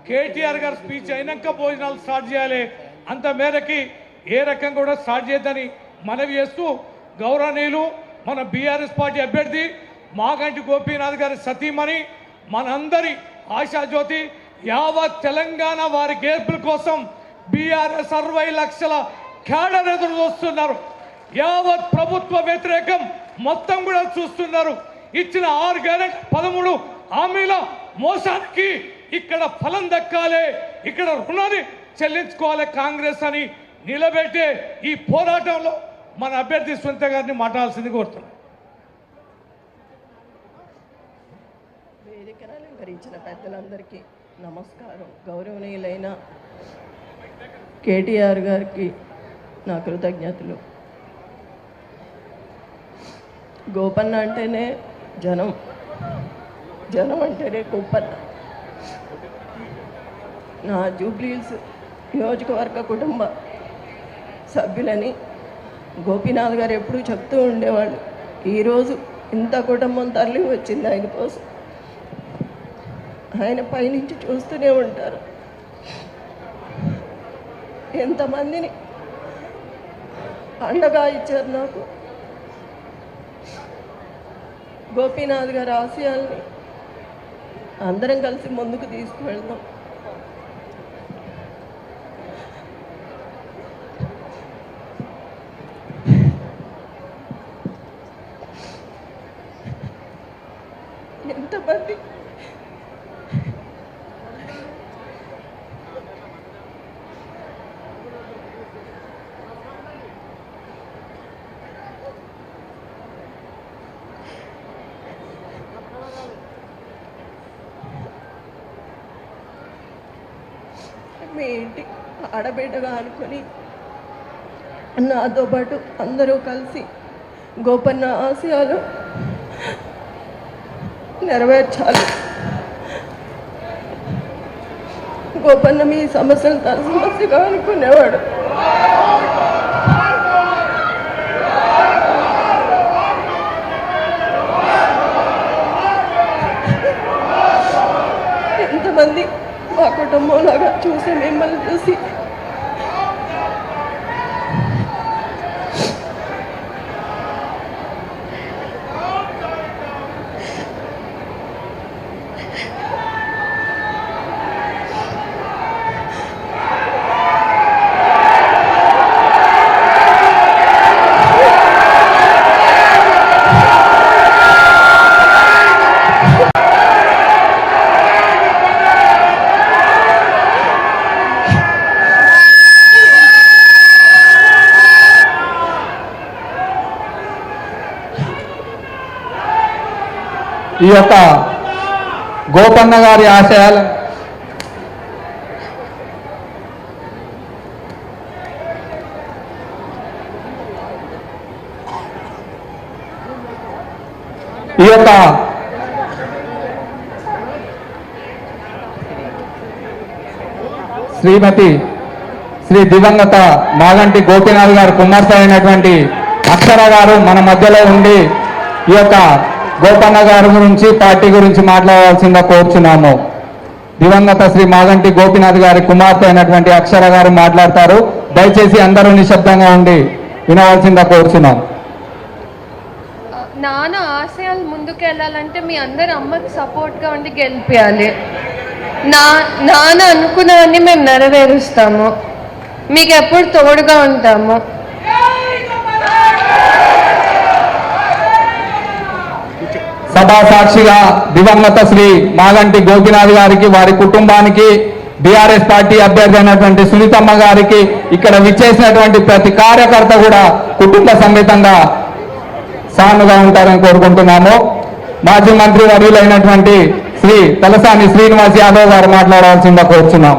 కేటీఆర్ గారు స్పీచ్ అయినాక భోజనాలు స్టార్ట్ చేయాలి, అంత మేరకి ఏ రకంగా కూడా స్టార్ట్ చేయొద్దని మనవి చేస్తూ గౌరవనీయులు మన బీఆర్ఎస్ పార్టీ అభ్యర్థి మాగంటి గోపీనాథ్ గారి సతీమణి మనందరి ఆశాజ్యోతి యావత్ తెలంగాణ వారి గెలుపుల కోసం బీఆర్ఎస్ 60 లక్షల క్యాడర్ ఎదురు చూస్తున్నారు. యావత్ ప్రభుత్వ వ్యతిరేకం మొత్తం కూడా చూస్తున్నారు. ఇచ్చిన 6 గ్యారెంటీ 13 హామీల మోసానికి ఇక్కడ ఫలం దక్కాలి, ఇక్కడ రుణాన్ని చెల్లించుకోవాలి కాంగ్రెస్ అని నిలబెట్టే ఈ పోరాటంలో మన అభ్యర్థి సునీత గారిని మాట్లాడాల్సింది కోరుతున్నాను. వేదికను అలంకరించిన పెద్దలందరికీ నమస్కారం. గౌరవనీయులైన కేటీఆర్ గారికి నా కృతజ్ఞతలు. గోపన్న అంటేనే జనం, జనం అంటేనే గోపన్న. నా జూబ్లీహిల్స్ నియోజకవర్గ కుటుంబ సభ్యులని గోపీనాథ్ గారు ఎప్పుడూ చెప్తూ ఉండేవాళ్ళు. ఈరోజు ఇంత కుటుంబం తరలి వచ్చింది ఆయన కోసం. ఆయన పైనుంచి చూస్తూనే ఉంటారు. ఎంతమందిని అండగా ఇచ్చారు నాకు. గోపీనాథ్ గారి ఆశయాల్ని అందరం కలిసి ముందుకు తీసుకువెళ్దాం. ఎంతమంది మీ ఇంటి ఆడబిడ్డగా అనుకొని నాతో పాటు అందరూ కలిసి గోపన్న ఆశయాలు నెరవేర్చాలి. గోపన్న మీ సమస్యలు తన సమస్యగా అనుకునేవాడు. ఎంతమంది మా కుటుంబంలాగా చూసి మిమ్మల్ని చూసి ఈ యొక్క గోపన్న గారి ఆశయాలు శ్రీమతి శ్రీ దివంగత మాగంటి గోపీనాథ్ గారు కుమార్తె అయినటువంటి అక్షర గారు మన మధ్యలో ఉండి ఈ యొక్క గోపన్న గారి గురించి పార్టీ గురించి మాట్లాడాల్సిందిగా కోరుచున్నాము. దివంగత శ్రీ మాగంటి గోపీనాథ్ గారి కుమార్తె అయినటువంటి అక్షర గారు మాట్లాడతారు. దయచేసి అందరూ నిశ్శబ్దంగా ఉండి వినవలసిందిగా కోరుచున్నాం. నాన్న ఆశయాలు ముందుకు వెళ్ళాలంటే మీ అందరు అమ్మకి సపోర్ట్గా ఉండి గెలిపించాలి. నాన్న అనుకున్నవన్నీ మేము నెరవేరుస్తాము, మీకు ఎప్పుడు తోడుగా ఉంటాము. సభా సాక్షిగా దివంగత శ్రీ మాగంటి గోపీనాథ్ గారికి, వారి కుటుంబానికి, బీఆర్ఎస్ పార్టీ అభ్యర్థి అయినటువంటి సునీతమ్మ గారికి, ఇక్కడ విచ్చేసినటువంటి ప్రతి కార్యకర్త కూడా కుటుంబ సమేతంగా సానుగా ఉంటారని కోరుకుంటున్నాము. మాజీ మంత్రి వర్యులైనటువంటి శ్రీ తలసాని శ్రీనివాస్ యాదవ్ గారు మాట్లాడాల్సిందిగా కోరుచున్నాం.